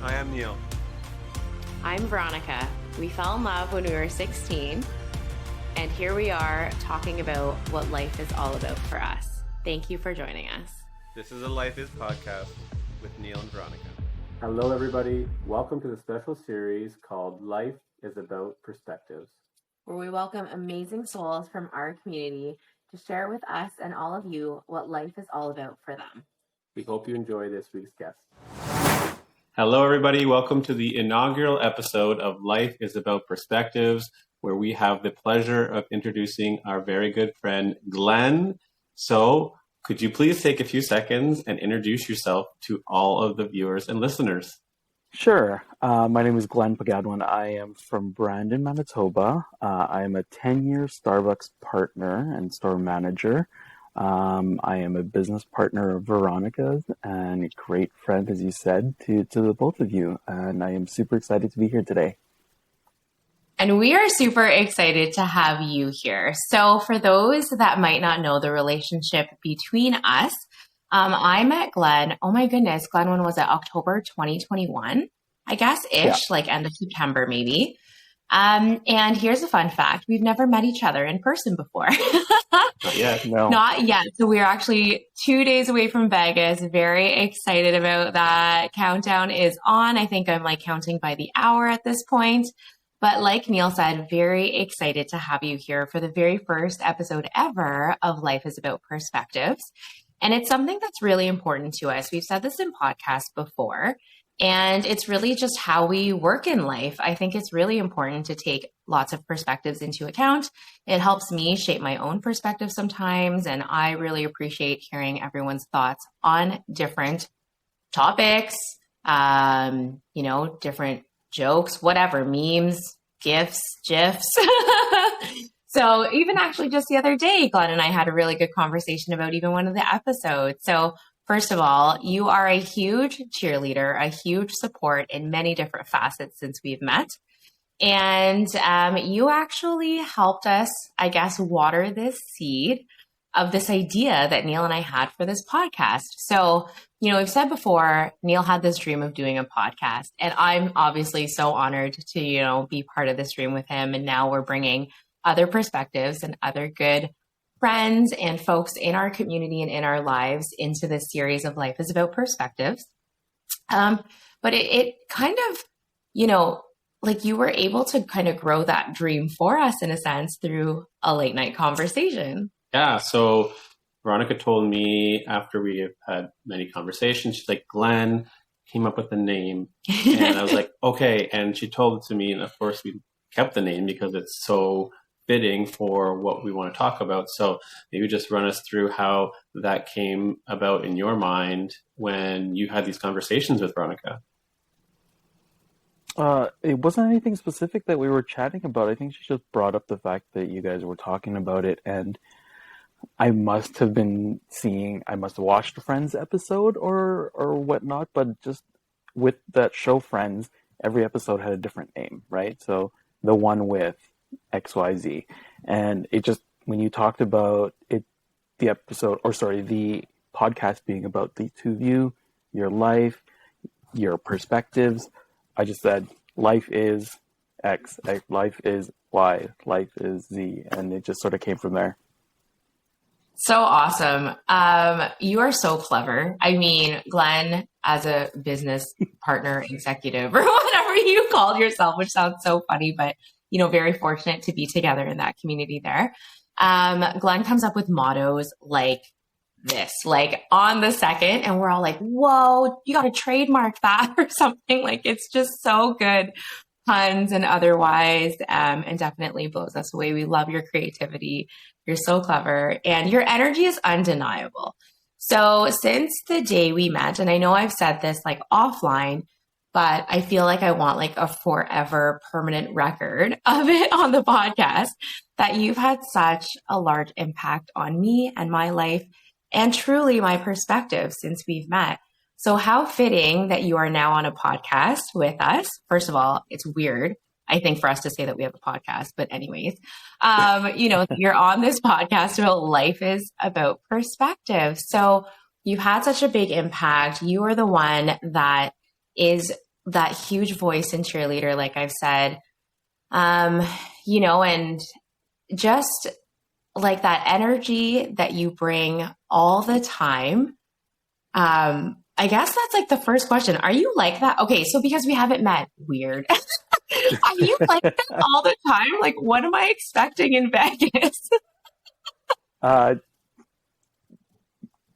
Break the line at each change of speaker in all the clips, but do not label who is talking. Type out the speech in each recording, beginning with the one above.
I am Neil.
I'm Veronica. We fell in love when we were 16, and here we are talking about what life is all about for us. Thank you for joining us.
This is a Life Is podcast with Neil and Veronica.
Hello, everybody. Welcome to the special series called Life is About Perspectives,
where we welcome amazing souls from our community to share with us and all of you what life is all about for them.
We hope you enjoy this week's guest.
Hello, everybody. Welcome to the inaugural episode of Life is About Perspectives, where we have the pleasure of introducing our very good friend, Glen. So, could you please take a few seconds and introduce yourself to all of the viewers and listeners?
Sure. My name is Glen Pagadwin. I am from Brandon, Manitoba. I am a 10-year Starbucks partner and store manager. I am a business partner of Veronica's and a great friend, as you said, to the both of you. And I am super excited to be here today.
And we are super excited to have you here. So for those that might not know the relationship between us, I met Glen. Oh my goodness, Glen, when was it? October 2021, I guess, like end of September, maybe. And here's a fun fact. We've never met each other in person before.
Not yet. No.
Not yet. So we're actually 2 days away from Vegas. Very excited about that. Countdown is on. I think I'm like counting by the hour at this point. But like Neil said, very excited to have you here for the very first episode ever of Life is About Perspectives. And it's something that's really important to us. We've said this in podcasts before. And it's really just how we work in life. I think it's really important to take lots of perspectives into account. It helps me shape my own perspective sometimes. And I really appreciate hearing everyone's thoughts on different topics, different jokes, whatever, memes, GIFs, GIFs. So even actually just the other day, Glen and I had a really good conversation about even one of the episodes. So first of all, you are a huge cheerleader, a huge support in many different facets since we've met. And you actually helped us, I guess, water this seed of this idea that Neil and I had for this podcast. So, we've said before, Neil had this dream of doing a podcast, and I'm obviously so honored to, be part of this dream with him. And now we're bringing other perspectives and other good friends and folks in our community and in our lives into this series of Life is About Perspectives. But it kind of, like you were able to kind of grow that dream for us in a sense through a late night conversation.
Yeah. So Veronica told me after we have had many conversations, she's like, Glen came up with the name. And I was like, okay. And she told it to me. And of course we kept the name because it's so fitting for what we want to talk about. So maybe just run us through how that came about in your mind when you had these conversations with Veronica.
It wasn't anything specific that we were chatting about. I think she just brought up the fact that you guys were talking about it, and I must have watched a Friends episode or whatnot, but just with that show Friends, every episode had a different name, right? So the one with XYZ. And it just, when you talked about it, the podcast being about the two of you, your life, your perspectives, I just said, life is X, life is Y, life is Z. And it just sort of came from there.
So awesome. You are so clever. I mean, Glen, as a business partner, executive, or whatever you called yourself, which sounds so funny, but very fortunate to be together in that community there. Glen comes up with mottos like this, like on the second, and we're all like, whoa, you got to trademark that or something. Like, it's just so good, puns and otherwise, and definitely blows us away. We love your creativity. You're so clever, and your energy is undeniable. So since the day we met, and I know I've said this like offline, but I feel like I want like a forever permanent record of it on the podcast, that you've had such a large impact on me and my life and truly my perspective since we've met. So how fitting that you are now on a podcast with us. First of all, it's weird, I think, for us to say that we have a podcast, but anyways, you're on this podcast about Life is About Perspective. So you've had such a big impact. You are the one that is that huge voice and cheerleader, like I've said, you know, and just like that energy that you bring all the time. I guess that's like the first question. Are you like that? Okay, so because we haven't met, weird. Are you like that all the time? Like, what am I expecting in Vegas?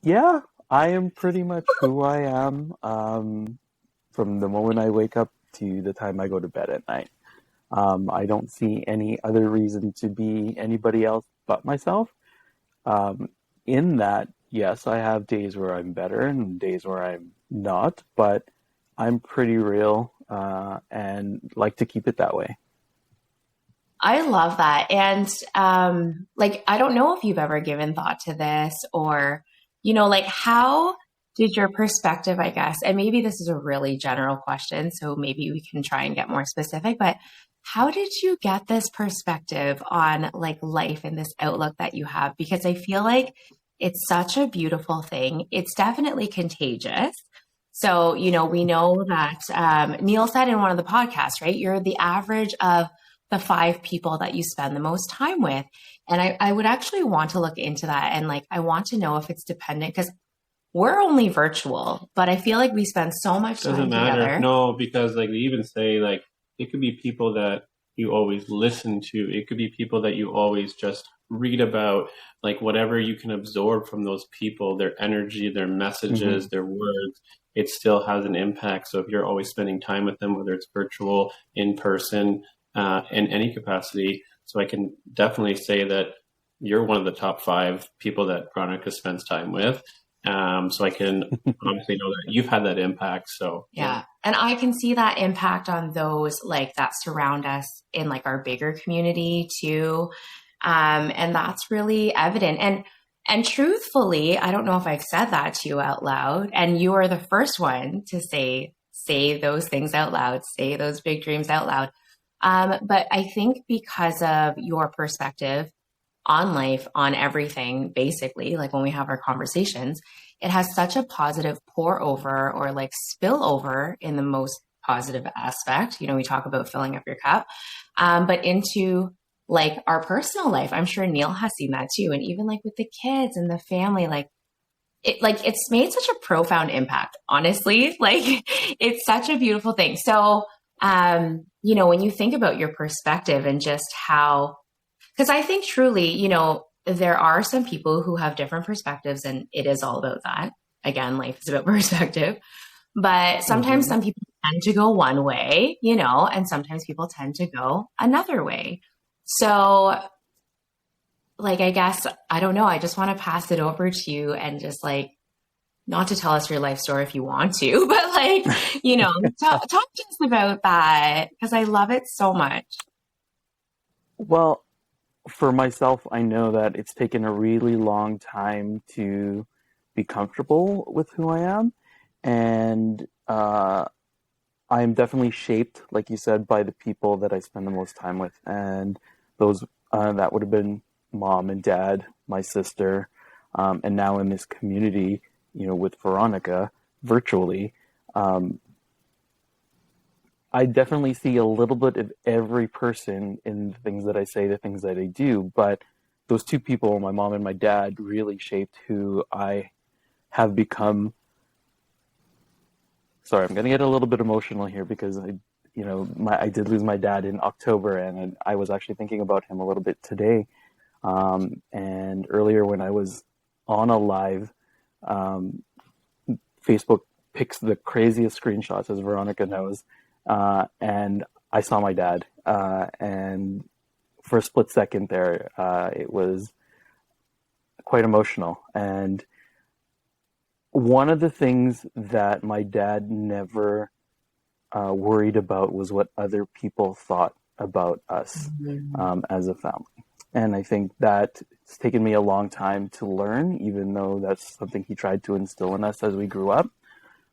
Yeah, I am pretty much who I am from the moment I wake up to the time I go to bed at night. I don't see any other reason to be anybody else but myself. In that, yes, I have days where I'm better and days where I'm not, but I'm pretty real and like to keep it that way.
I love that. And like, I don't know if you've ever given thought to this or, you know, like how did your perspective, I guess, and maybe this is a really general question, so maybe we can try and get more specific, but how did you get this perspective on like life and this outlook that you have? Because I feel like it's such a beautiful thing. It's definitely contagious. So, you know, we know that Neil said in one of the podcasts, right? You're the average of the 5 people that you spend the most time with. And I would actually want to look into that. And like, I want to know if it's dependent because we're only virtual, but I feel like we spend so much time together.
No, because like they even say like, it could be people that you always listen to. It could be people that you always just read about, like whatever you can absorb from those people, their energy, their messages, their words, it still has an impact. So if you're always spending time with them, whether it's virtual, in person, in any capacity. So I can definitely say that you're one of the top 5 people that Veronica spends time with. So I can obviously know that you've had that impact. So
yeah. And I can see that impact on those like that surround us in like our bigger community too. And that's really evident. And truthfully, I don't know if I've said that to you out loud, and you are the first one to say those things out loud, say those big dreams out loud. But I think because of your perspective on life, on everything, basically, like when we have our conversations, it has such a positive pour over or like spill over in the most positive aspect. You know, we talk about filling up your cup, but into like our personal life. I'm sure Neil has seen that too. And even like with the kids and the family, it's made such a profound impact, honestly. Like it's such a beautiful thing. So, you know, when you think about your perspective and just how, because I think truly, you know, there are some people who have different perspectives and it is all about that. Again, life is about perspective, but sometimes some people tend to go one way, you know, and sometimes people tend to go another way. So like, I guess, I don't know. I just want to pass it over to you and just like, not to tell us your life story if you want to, but like, you know, talk to us about that because I love it so much.
Well, for myself, I know that it's taken a really long time to be comfortable with who I am. And I'm definitely shaped, like you said, by the people that I spend the most time with. And those that would have been mom and dad, my sister, and now in this community, you know, with Veronica virtually. I definitely see a little bit of every person in the things that I say, the things that I do, but those 2 people, my mom and my dad, really shaped who I have become. Sorry, I'm going to get a little bit emotional here because I did lose my dad in October, and I was actually thinking about him a little bit today. And earlier when I was on a live, Facebook picks the craziest screenshots, as Veronica knows. And I saw my dad, and for a split second there, it was quite emotional. And one of the things that my dad never worried about was what other people thought about us as a family. And I think that it's taken me a long time to learn, even though that's something he tried to instill in us as we grew up.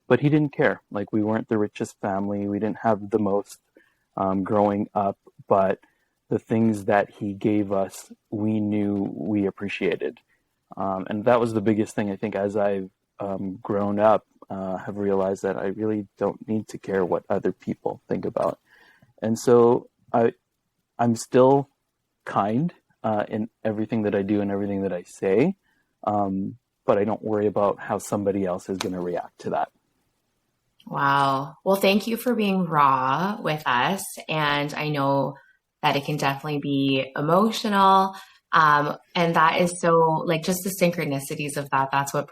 But he didn't care. Like, we weren't the richest family. We didn't have the most growing up. But the things that he gave us, we knew we appreciated. And that was the biggest thing, I think, as I've grown up. have realized that I really don't need to care what other people think about. And so I'm still kind in everything that I do and everything that I say, but I don't worry about how somebody else is going to react to that.
Wow. Well, thank you for being raw with us. And I know that it can definitely be emotional. And that is so, like, just the synchronicities of that. That's what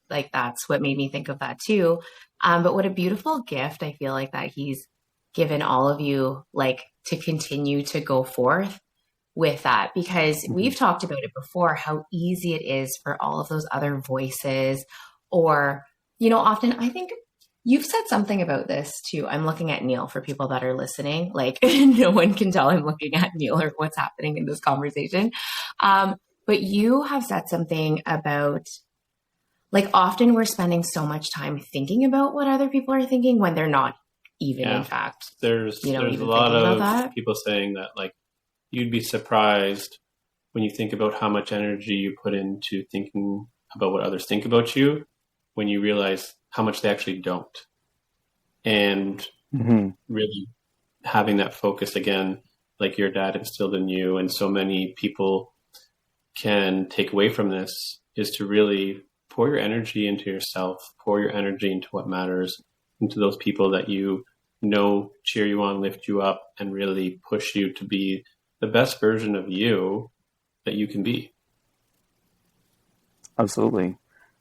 that's what made me think of that too. But what a beautiful gift I feel like that he's given all of you, like, to continue to go forth with that, because we've talked about it before, how easy it is for all of those other voices, or, often I think you've said something about this too. I'm looking at Neil for people that are listening. Like, no one can tell I'm looking at Neil or what's happening in this conversation. But you have said something about, like, often we're spending so much time thinking about what other people are thinking when they're not even, in fact.
There's a lot of people saying that, like, you'd be surprised when you think about how much energy you put into thinking about what others think about you, when you realize how much they actually don't. And really having that focus again, like your dad instilled in you, and so many people can take away from this, is to really pour your energy into yourself, pour your energy into what matters, into those people that you know cheer you on, lift you up, and really push you to be the best version of you that you can be.
Absolutely.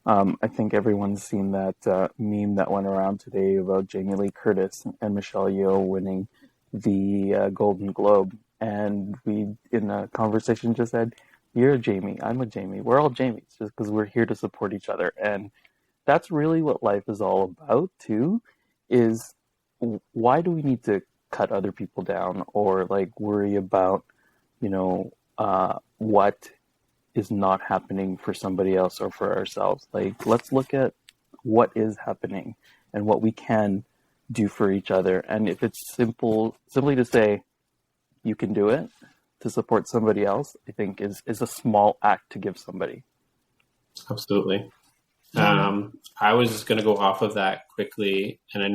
I think everyone's seen that meme that went around today about Jamie Lee Curtis and Michelle Yeoh winning the Golden Globe. And we, in a conversation, just said, you're a Jamie, I'm a Jamie. We're all Jamies, just because we're here to support each other. And that's really what life is all about, too, is why do we need to cut other people down or, like, worry about, what is not happening for somebody else or for ourselves? Like, let's look at what is happening and what we can do for each other. And if it's simply to say you can do it, to support somebody else, I think is a small act to give somebody.
Absolutely. I was just going to go off of that quickly, and I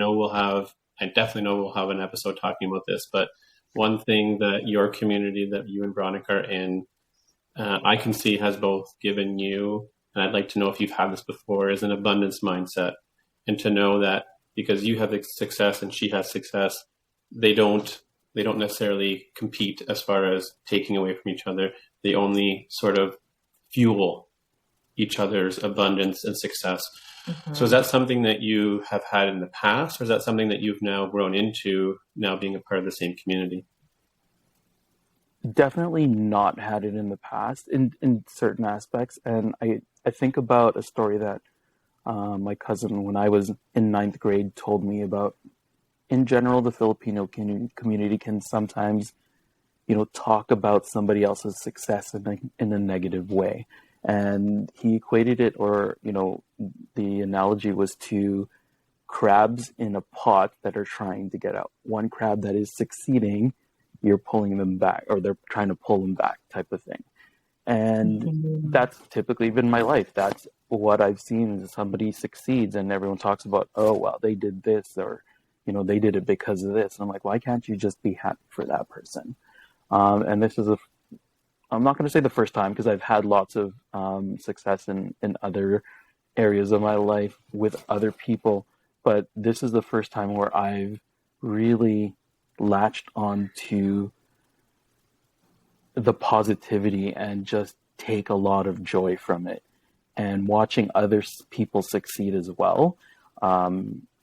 definitely know we'll have an episode talking about this, but one thing that your community that you and Veronica are in, I can see has both given you, and I'd like to know if you've had this before, is an abundance mindset. And to know that because you have success and she has success, they don't necessarily compete as far as taking away from each other. They only sort of fuel each other's abundance and success. Mm-hmm. So is that something that you have had in the past, or is that something that you've now grown into, now being a part of the same community?
Definitely not had it in the past in certain aspects. And I think about a story that my cousin, when I was in 9th grade, told me about. In general, the Filipino community can sometimes, talk about somebody else's success in a negative way. And he equated it, or, the analogy was to crabs in a pot that are trying to get out. One crab that is succeeding, you're pulling them back, or they're trying to pull them back, type of thing. And that's typically been my life. That's what I've seen. Somebody succeeds and everyone talks about, oh, well, they did this, or, they did it because of this. And I'm like, why can't you just be happy for that person? And this is I'm not going to say the first time, because I've had lots of success in other areas of my life with other people. But this is the first time where I've really latched onto the positivity and just take a lot of joy from it. And watching other people succeed as well,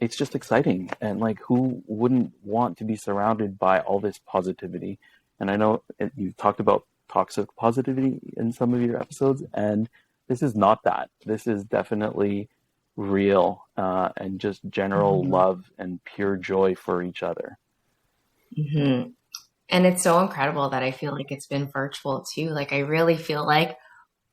it's just exciting. And, like, who wouldn't want to be surrounded by all this positivity? And I know you've talked about toxic positivity in some of your episodes, and this is not that. This is definitely real and just general love and pure joy for each other.
Mm-hmm. And it's so incredible that I feel like it's been virtual too. Like, I really feel like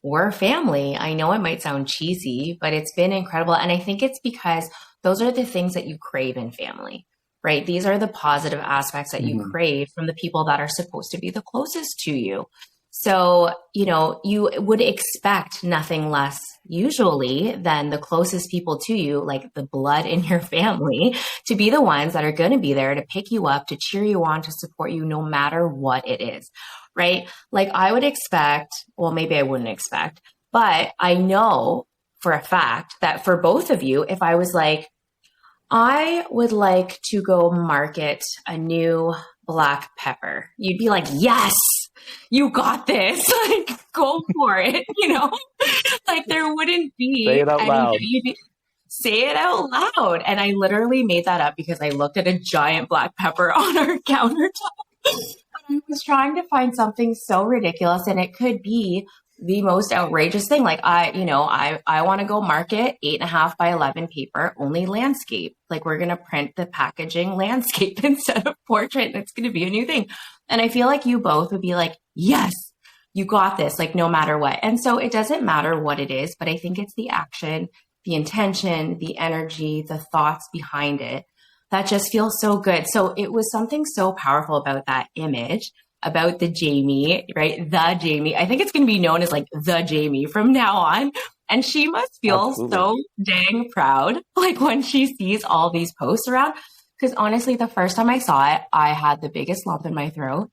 we're family. I know it might sound cheesy, but it's been incredible. And I think it's because those are the things that you crave in family, right? These are the positive aspects that you crave from the people that are supposed to be the closest to you. So, you would expect nothing less usually then the closest people to you, like the blood in your family, to be the ones that are going to be there to pick you up, to cheer you on, to support you no matter what it is, right? Like I would expect, well, maybe I wouldn't expect, but I know for a fact that for both of you, if I was like, I would like to go market a new black pepper, you'd be like, yes, you got this. Like, go for it. Like there wouldn't be
Say it out loud.
Say it out loud. And I literally made that up because I looked at a giant black pepper on our countertop. I was trying to find something so ridiculous, and it could be the most outrageous thing. Like I want to go market 8.5 by 11 paper, only landscape. Like we're going to print the packaging landscape instead of portrait. And it's going to be a new thing. And I feel like you both would be like, yes, you got this, like no matter what. And so it doesn't matter what it is, but I think it's the action, the intention, the energy, the thoughts behind it that just feels so good. So it was something so powerful about that image, about the Jamie, right? The Jamie. I think it's going to be known as like the Jamie from now on. And she must feel so dang proud, like when she sees all these posts around. Because honestly, the first time I saw it, I had the biggest lump in my throat.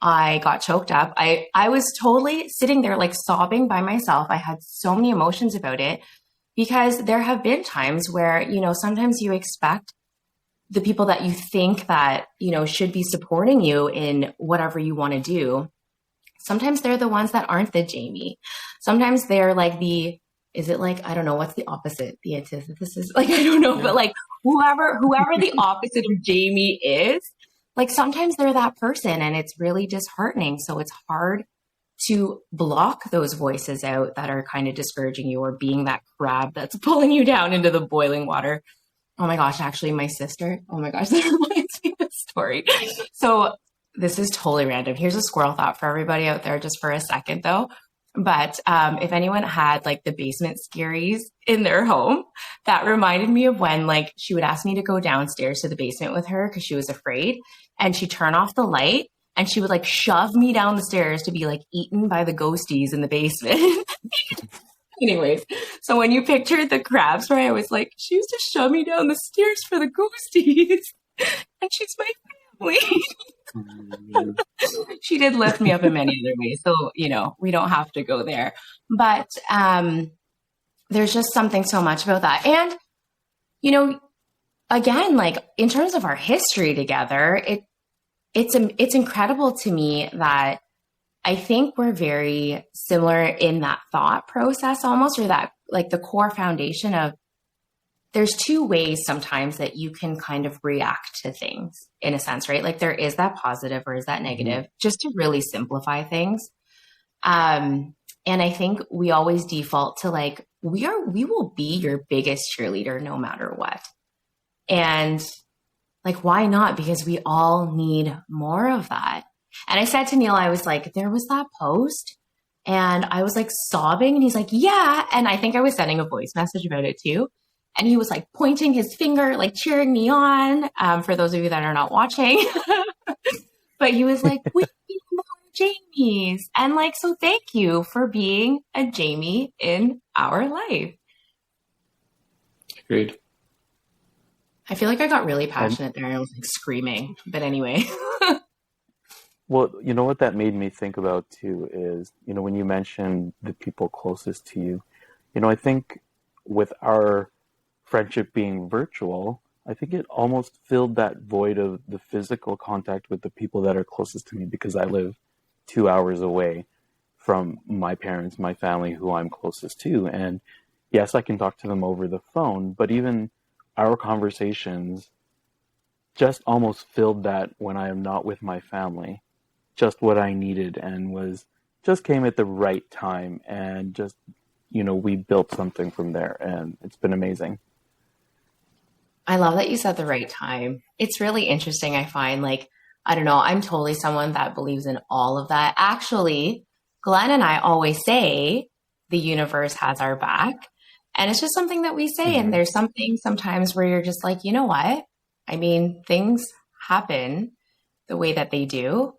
I got choked up. I was totally sitting there like sobbing by myself. I had so many emotions about it because there have been times where, sometimes you expect the people that you think that, should be supporting you in whatever you want to do. Sometimes they're the ones that aren't the Jamie. Sometimes they're like is it like, I don't know, what's the opposite? The antithesis? Like, I don't know, yeah. But like whoever the opposite of Jamie is, like sometimes they're that person and it's really disheartening. So it's hard to block those voices out that are kind of discouraging you or being that crab that's pulling you down into the boiling water. Oh my gosh, actually my sister, oh my gosh, that reminds me of a story. So this is totally random. Here's a squirrel thought for everybody out there just for a second though. But if anyone had like the basement scaries in their home, that reminded me of when like she would ask me to go downstairs to the basement with her because she was afraid, and she'd turn off the light and she would like shove me down the stairs to be like eaten by the ghosties in the basement. Anyways, so when you pictured the crab story, I was like, she used to shove me down the stairs for the ghosties and she's my family. She did lift me up in many other ways. So, we don't have to go there. But there's just something so much about that. And, again, like in terms of our history together, it's incredible to me that I think we're very similar in that thought process almost, or that like the core foundation of there's two ways sometimes that you can kind of react to things in a sense, right? Like there is that positive or is that negative, just to really simplify things. And I think we always default to like, we will be your biggest cheerleader no matter what. And like, why not? Because we all need more of that. And I said to Neil, I was like, there was that post and I was like sobbing and he's like, yeah. And I think I was sending a voice message about it too. And he was like pointing his finger, like cheering me on, for those of you that are not watching. But he was like, we need more Jamies. And like, so thank you for being a Jamie in our life.
Agreed.
I feel like I got really passionate there. I was like screaming. But anyway.
Well, you know what that made me think about too is, when you mentioned the people closest to you, I think with our friendship being virtual, I think it almost filled that void of the physical contact with the people that are closest to me, because I live 2 hours away from my parents, my family, who I'm closest to. And yes, I can talk to them over the phone, but even our conversations just almost filled that when I am not with my family, just what I needed, and just came at the right time, and just, we built something from there, and it's been amazing.
I love that you said the right time. It's really interesting. I find like, I don't know, I'm totally someone that believes in all of that. Actually, Glen and I always say the universe has our back. And it's just something that we say. Mm-hmm. And there's something sometimes where you're just like, you know what? I mean, things happen the way that they do.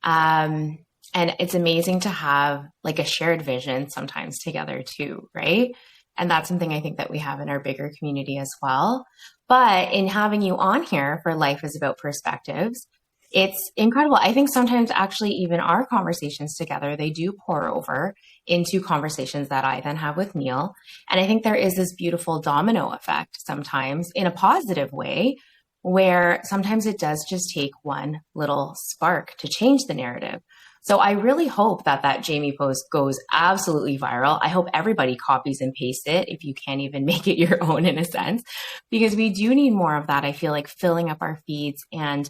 And And it's amazing to have like a shared vision sometimes together too, right? And that's something I think that we have in our bigger community as well. But in having you on here for Life is About Perspectives, it's incredible. I think sometimes actually even our conversations together, they do pour over into conversations that I then have with Neil. And I think there is this beautiful domino effect sometimes in a positive way, where sometimes it does just take one little spark to change the narrative. So I really hope that that Jamie post goes absolutely viral. I hope everybody copies and pastes it if you can't even make it your own in a sense, because we do need more of that. I feel like filling up our feeds, and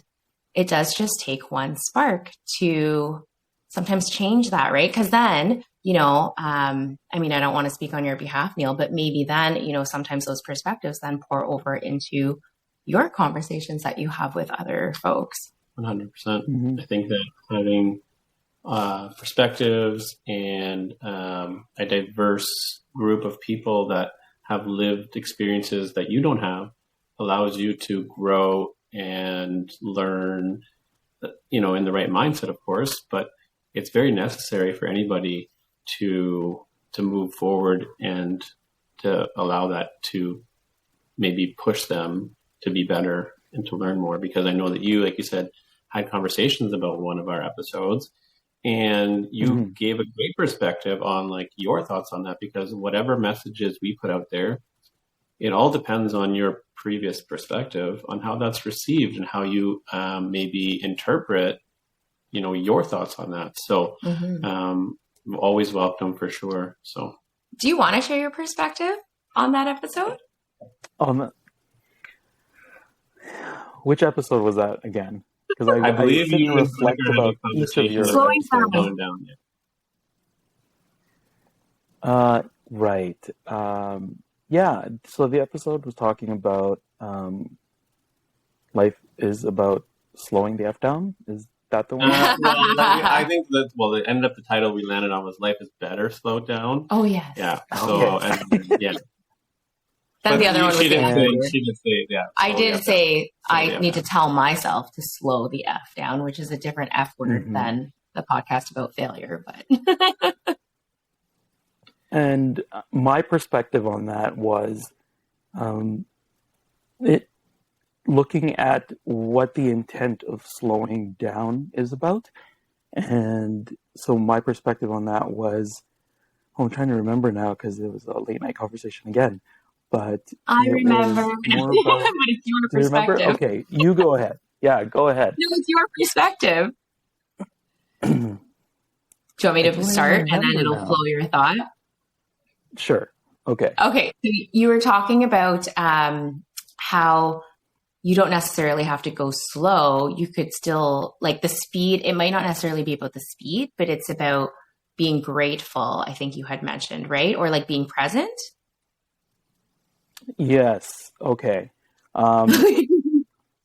it does just take one spark to sometimes change that, right? Because then, you know, I mean, I don't want to speak on your behalf, Neil, but maybe then, you know, sometimes those perspectives then pour over into your conversations that you have with other folks.
100%. I think that having perspectives and a diverse group of people that have lived experiences that you don't have allows you to grow and learn, you know, in the right mindset, of course, but it's very necessary for anybody to move forward and to allow that to maybe push them to be better and to learn more. Because I know that you, like you said, had conversations about one of our episodes, and you gave a great perspective on like your thoughts on that, because whatever messages we put out there, it all depends on your previous perspective on how that's received and how you maybe interpret, you know, your thoughts on that. So always welcome for sure. So
do you want to share your perspective on that episode?
Which episode was that again? Because I believe you reflect about each of your
slowing
down.
Right. Yeah. So the episode was talking about life is about slowing the F down. Is that the one?
I think that, well, it ended up the title we landed on was Life is Better Slowed Down.
Oh, yes.
Yeah. So,
yes.
And, yeah.
Then the other one was
she did say, yeah.
I did say I need to tell myself to slow the F down, which is a different F word than the podcast about failure. But
and my perspective on that was looking at what the intent of slowing down is about. And so my perspective on that was, I'm trying to remember now because it was a late night conversation again. But
I remember. But it's your perspective.
Remember? Okay, you go ahead. Yeah, go ahead.
No, it's your perspective. Do you want me to start and then it'll flow your thought?
Sure. Okay.
Okay. So you were talking about how you don't necessarily have to go slow. You could still, like the speed, it might not necessarily be about the speed, but it's about being grateful, I think you had mentioned, right? Or like being present.
Yes. Okay.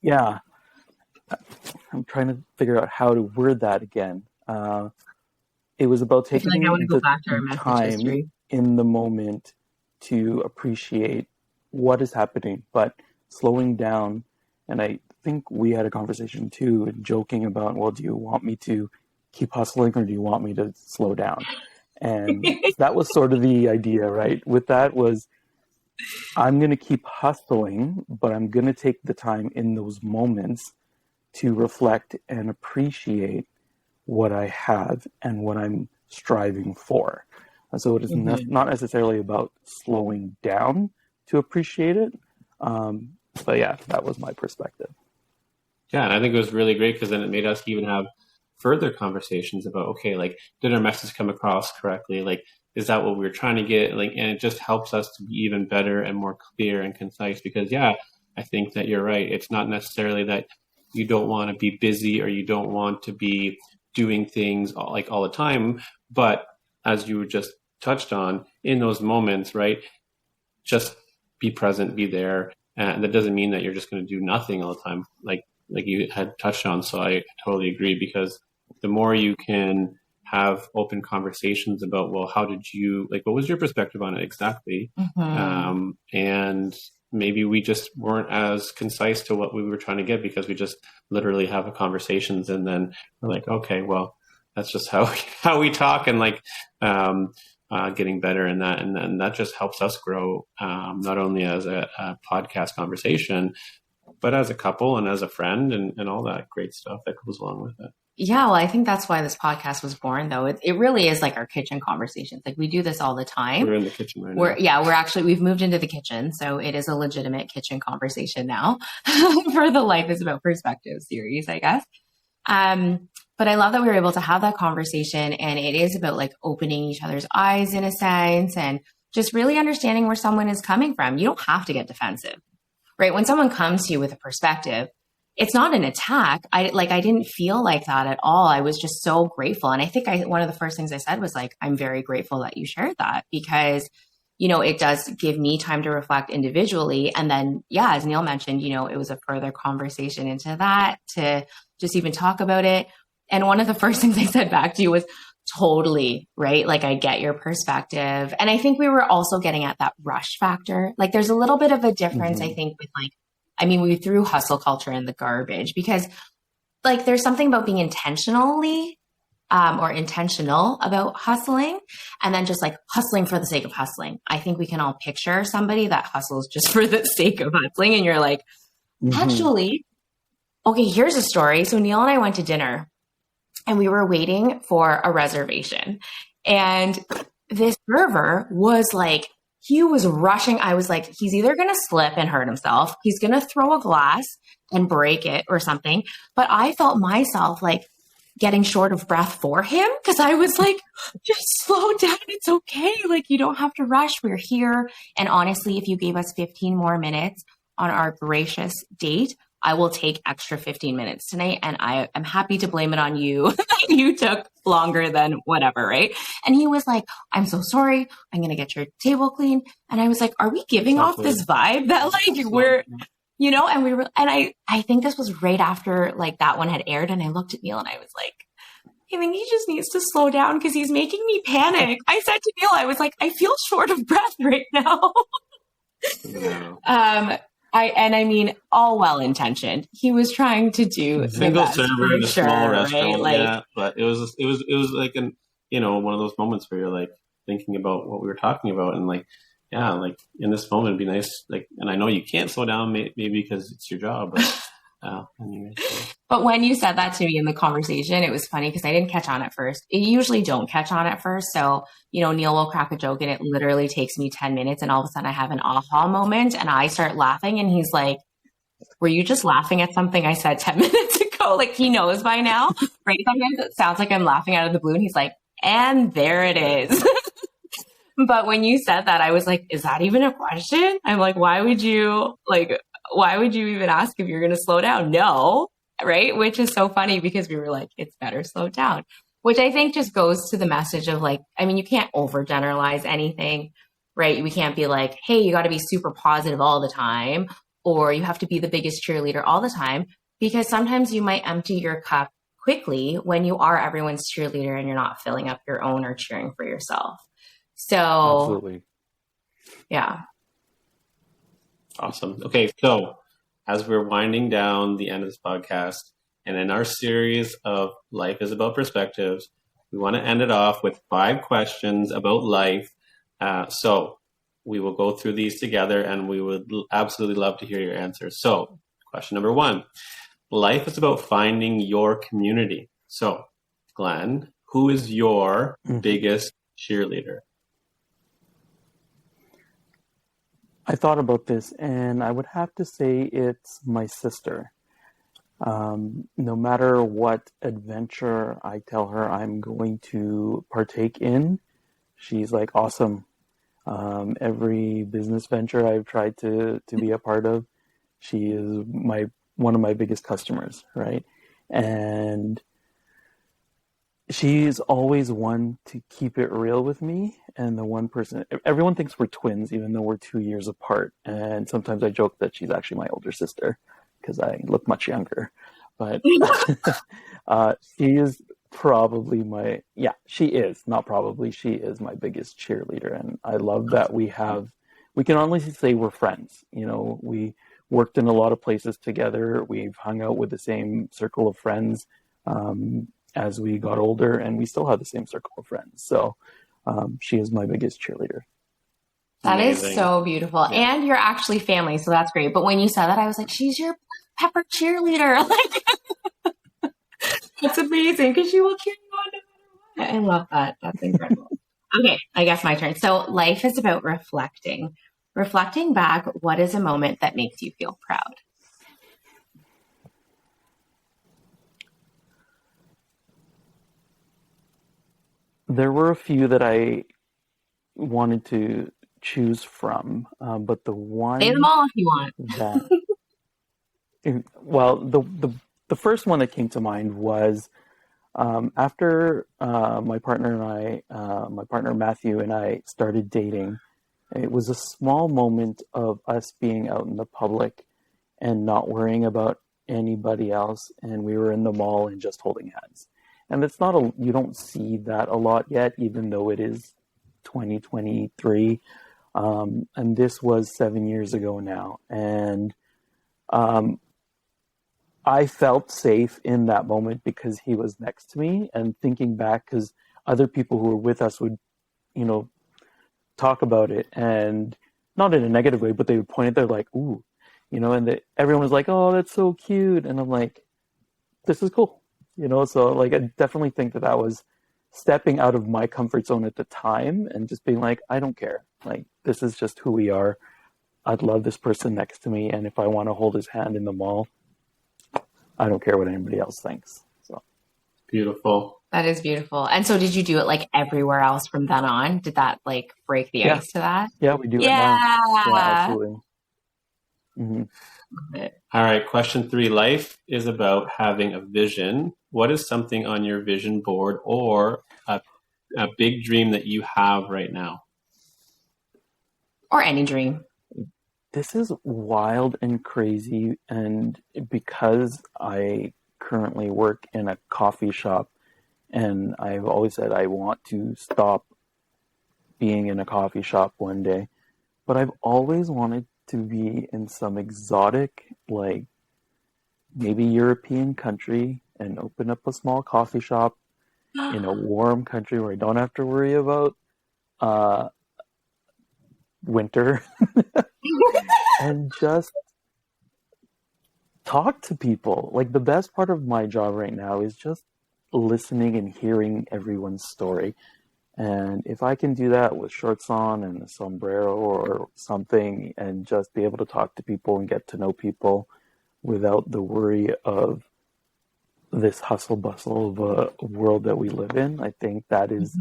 Yeah. I'm trying to figure out how to word that again. It was about taking the time in the moment to appreciate what is happening, but slowing down. And I think we had a conversation too, and joking about, well, do you want me to keep hustling or do you want me to slow down? And that was sort of the idea, right? With that was, I'm going to keep hustling, but I'm going to take the time in those moments to reflect and appreciate what I have and what I'm striving for. And so it is not necessarily about slowing down to appreciate it. But yeah, that was my perspective.
Yeah, and I think it was really great because then it made us even have further conversations about, okay, like, did our message come across correctly? Like, is that what we were trying to get? Like, and it just helps us to be even better and more clear and concise because, yeah, I think that you're right. It's not necessarily that you don't want to be busy or you don't want to be doing things like all the time. But as you just touched on, in those moments, right, just be present, be there. And that doesn't mean that you're just going to do nothing all the time, like you had touched on. So I totally agree, because the more you can have open conversations about, well, how did you, like, what was your perspective on it exactly? And maybe we just weren't as concise to what we were trying to get because we just literally have a conversations and then we're like, okay, well, that's just how we talk, and like getting better in that, and that just helps us grow, not only as a podcast conversation, but as a couple and as a friend, and all that great stuff that goes along with it.
Yeah, well, I think that's why this podcast was born, though. It really is like our kitchen conversations. Like we do this all the time.
We're in the kitchen right now.
We've moved into the kitchen, so it is a legitimate kitchen conversation now for the Life is About Perspective series, I guess. But I love that we were able to have that conversation, and it is about like opening each other's eyes in a sense, and just really understanding where someone is coming from. You don't have to get defensive, right? When someone comes to you with a perspective, it's not an attack. I didn't feel like that at all. I was just so grateful. And I think one of the first things I said was like, I'm very grateful that you shared that, because, you know, it does give me time to reflect individually. And then, yeah, as Neil mentioned, you know, it was a further conversation into that to just even talk about it. And one of the first things I said back to you was totally, right? Like I get your perspective. And I think we were also getting at that rush factor. Like there's a little bit of a difference, I think, with like, I mean, we threw hustle culture in the garbage, because like there's something about being intentionally or intentional about hustling, and then just like hustling for the sake of hustling. I think we can all picture somebody that hustles just for the sake of hustling. And you're like, actually, okay, here's a story. So Neil and I went to dinner, and we were waiting for a reservation, and this server was like, he was rushing. I was like, he's either going to slip and hurt himself, he's going to throw a glass and break it or something. But I felt myself like getting short of breath for him, because I was like, just slow down. It's okay. Like, you don't have to rush. We're here. And honestly, if you gave us 15 more minutes on our gracious date, I will take extra 15 minutes tonight. And I am happy to blame it on you. You took longer than whatever, right? And he was like, I'm so sorry. I'm going to get your table clean. And I was like, are we giving off this vibe that like we're, you know, and we were, and I think this was right after like that one had aired. And I looked at Neil and I was like, I think he just needs to slow down because he's making me panic. I said to Neil, I was like, I feel short of breath right now. I mean, all well intentioned. He was trying to do
single server in a small restaurant,
right? Like,
yeah. But it was like one of those moments where you're like thinking about what we were talking about, and like, yeah, like in this moment, it'd be nice. Like, and I know you can't slow down, maybe because it's your job, but. Anyway, so.
But when you said that to me in the conversation, it was funny because I didn't catch on at first. You usually don't catch on at first. So, you know, Neil will crack a joke and it literally takes me 10 minutes and all of a sudden I have an aha moment and I start laughing and he's like, were you just laughing at something I said 10 minutes ago? Like he knows by now, right? Sometimes it sounds like I'm laughing out of the blue and he's like, and there it is. But when you said that, I was like, is that even a question? I'm like, why would you even ask if you're going to slow down? No, right? Which is so funny because we were like, it's better slow down, which I think just goes to the message of like, I mean, you can't overgeneralize anything, right? We can't be like, hey, you got to be super positive all the time, or you have to be the biggest cheerleader all the time, because sometimes you might empty your cup quickly when you are everyone's cheerleader and you're not filling up your own or cheering for yourself. So,
absolutely.
Yeah.
Awesome. Okay, so as we're winding down the end of this podcast, and in our series of Life is About Perspectives, we want to end it off with 5 questions about life. So we will go through these together, and we would absolutely love to hear your answers. So question number 1, life is about finding your community. So Glen, who is your biggest cheerleader?
I thought about this, and I would have to say it's my sister. No matter what adventure I tell her I'm going to partake in, she's like, awesome. Every business venture I've tried to be a part of, she is one of my biggest customers, right? And she's always one to keep it real with me, and the one person, everyone thinks we're twins even though we're 2 years apart, and sometimes I joke that she's actually my older sister because I look much younger, but she is probably she is my biggest cheerleader. And I love that we can honestly say we're friends. You know, we worked in a lot of places together, we've hung out with the same circle of friends, as we got older, and we still have the same circle of friends. So she is my biggest cheerleader.
That
Amazing.
is so beautiful.
Yeah.
And you're actually family, so that's great. But when you said that, I was like, she's your pepper cheerleader. Like, it's amazing because she will cheer you on no matter what. I love that. That's incredible. Okay, I guess my turn. So life is about reflecting. Reflecting back, what is a moment that makes you feel proud?
There were a few that I wanted to choose from, but the one
Say them all if you want.
well, the first one that came to mind was after my partner Matthew and I started dating. It was a small moment of us being out in the public and not worrying about anybody else, and we were in the mall and just holding hands. And it's not you don't see that a lot yet, even though it is 2023. And this was 7 years ago now. And I felt safe in that moment because he was next to me, and thinking back, because other people who were with us would, talk about it, and not in a negative way, but they would point at, they're like, ooh, and everyone was like, oh, that's so cute. And I'm like, this is cool. So like, I definitely think that was stepping out of my comfort zone at the time and just being like, I don't care. Like, this is just who we are. I'd love this person next to me. And if I want to hold his hand in the mall, I don't care what anybody else thinks. So
Beautiful.
That is beautiful. And so did you do it like everywhere else from then on? Did that like break the ice to that?
Yeah, we do it now. Yeah, absolutely. Mm-hmm.
All right. Question 3. Life is about having a vision. What is something on your vision board or a big dream that you have right now?
Or any dream.
This is wild and crazy. And because I currently work in a coffee shop, and I've always said I want to stop being in a coffee shop one day, but I've always wanted to be in some exotic, like maybe European country, and open up a small coffee shop in a warm country where I don't have to worry about winter and just talk to people. Like, the best part of my job right now is just listening and hearing everyone's story. And if I can do that with shorts on and a sombrero or something, and just be able to talk to people and get to know people without the worry of this hustle bustle of a world that we live in, I think that is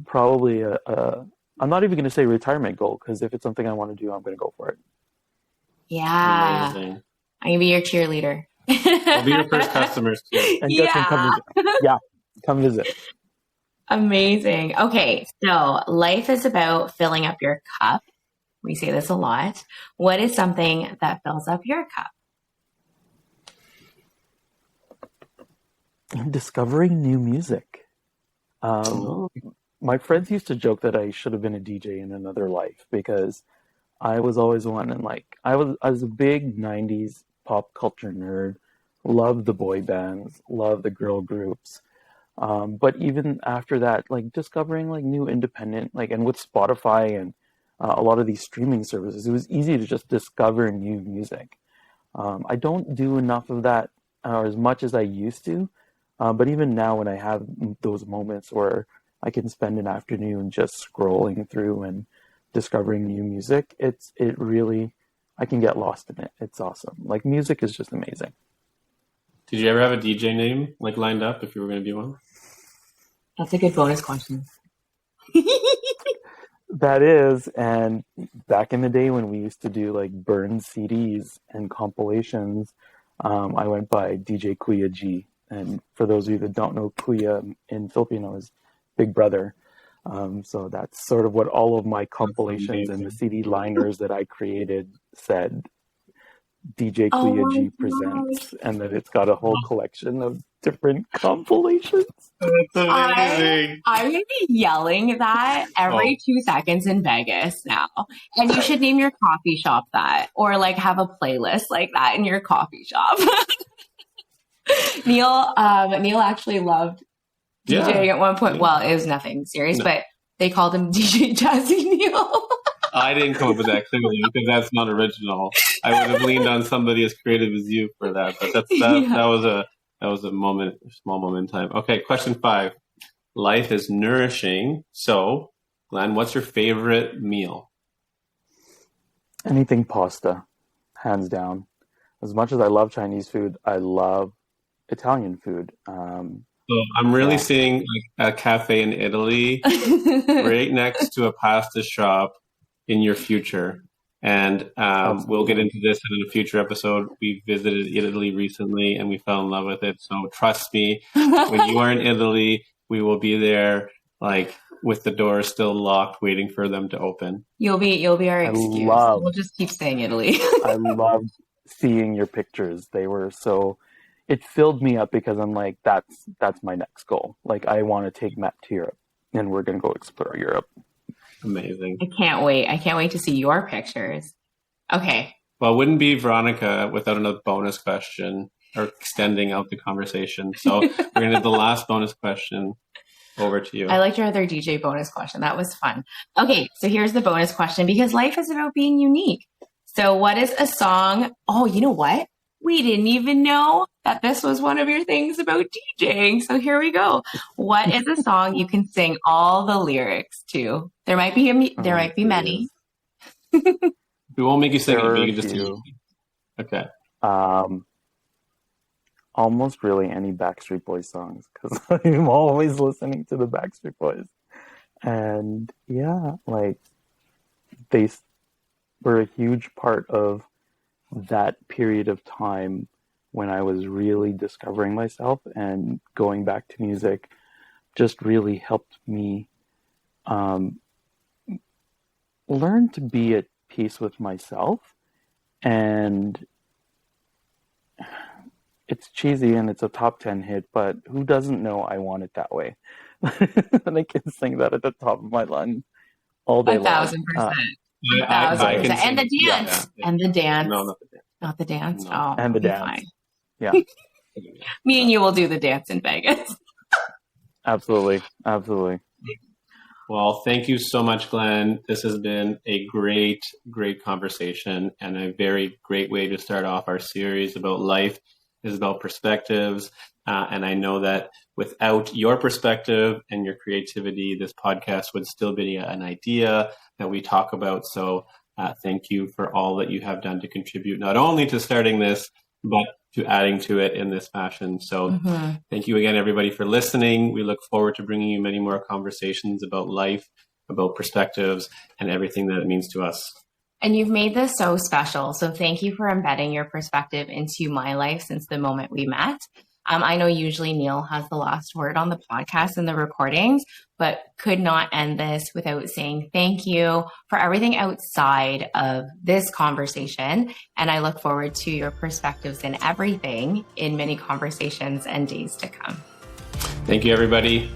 probably I'm not even going to say retirement goal, because if it's something I want to do, I'm going to go for it.
Yeah.
Amazing.
I'm going to be your cheerleader.
We'll be your first customers too.
And get some come visit. Yeah, come visit.
Amazing. Okay, so life is about filling up your cup. We say this a lot. What is something that fills up your cup?
Discovering new music. My friends used to joke that I should have been a DJ in another life, because I was always wanting, like, I was a big 90s pop culture nerd, loved the boy bands, loved the girl groups. But even after that, like, discovering like new independent, like, and with Spotify and a lot of these streaming services, it was easy to just discover new music. I don't do enough of that, or as much as I used to. But even now, when I have those moments where I can spend an afternoon just scrolling through and discovering new music, it really, I can get lost in it. It's awesome. Like, music is just amazing.
Did you ever have a DJ name like lined up if you were going to be one?
That's a good bonus question.
That is, and back in the day when we used to do like burn CDs and compilations, I went by DJ Kuya G. And for those of you that don't know, Kuya in Filipino is Big Brother. So that's sort of what all of my compilations and the CD liners that I created said. DJ Kuya G presents, and then it's got a whole collection of different compilations.
That's amazing.
I'm going to be yelling that every 2 seconds in Vegas now. And you should name your coffee shop that, or like have a playlist like that in your coffee shop. Neil actually loved DJing
Yeah.
at one point.
Yeah.
Well, it was nothing serious,
No.
but they called him DJ Jazzy Neil.
I didn't come up with that clearly because that's not original. I would have leaned on somebody as creative as you for that. But that was a small moment in time. Okay, question 5. Life is nourishing. So, Glenn, what's your favorite meal?
Anything pasta, hands down. As much as I love Chinese food, I love Italian food.
So I'm really seeing like a cafe in Italy right next to a pasta shop in your future. And we'll get into this in a future episode. We visited Italy recently and we fell in love with it. So trust me, when you are in Italy, we will be there like with the doors still locked, waiting for them to open.
You'll be our excuse. We'll just keep saying Italy.
I love seeing your pictures. They were so, it filled me up because I'm like, that's my next goal. Like I want to take Matt to Europe and we're going to go explore Europe.
Amazing.
I can't wait. I can't wait to see your pictures. Okay.
Well, it wouldn't be Veronica without another bonus question or extending out the conversation. So we're going to do the last bonus question. Over to you.
I liked your other DJ bonus question. That was fun. Okay, so here's the bonus question because life is about being unique. So what is a song? Oh, you know what? We didn't even know that this was one of your things about DJing. So here we go. What is a song you can sing all the lyrics to? There might be many.
We won't make you sing it, but you can just
few.
Okay.
Almost really any Backstreet Boys songs because I'm always listening to the Backstreet Boys. And yeah, like they were a huge part of that period of time when I was really discovering myself, and going back to music just really helped me learn to be at peace with myself. And it's cheesy and it's a top 10 hit, but who doesn't know I Want It That Way? And I can sing that at the top of my lungs all day
1,000%. 1,000%. And the dance.
Yeah.
And the dance.
No, not the dance.
Not the dance.
No.
Oh,
And the dance.
fine.
Yeah.
Me and you will do the dance in Vegas.
Absolutely.
Well, thank you so much, Glenn. This has been a great, great conversation and a very great way to start off our series about life. Is about perspectives. And I know that without your perspective and your creativity, this podcast would still be an idea that we talk about. So thank you for all that you have done to contribute, not only to starting this, but to adding to it in this fashion. So Thank you again, everybody, for listening. We look forward to bringing you many more conversations about life, about perspectives, and everything that it means to us.
And you've made this so special. So thank you for embedding your perspective into my life since the moment we met. I know usually Neil has the last word on the podcast and the recordings, but could not end this without saying thank you for everything outside of this conversation. And I look forward to your perspectives in everything in many conversations and days to come.
Thank you, everybody.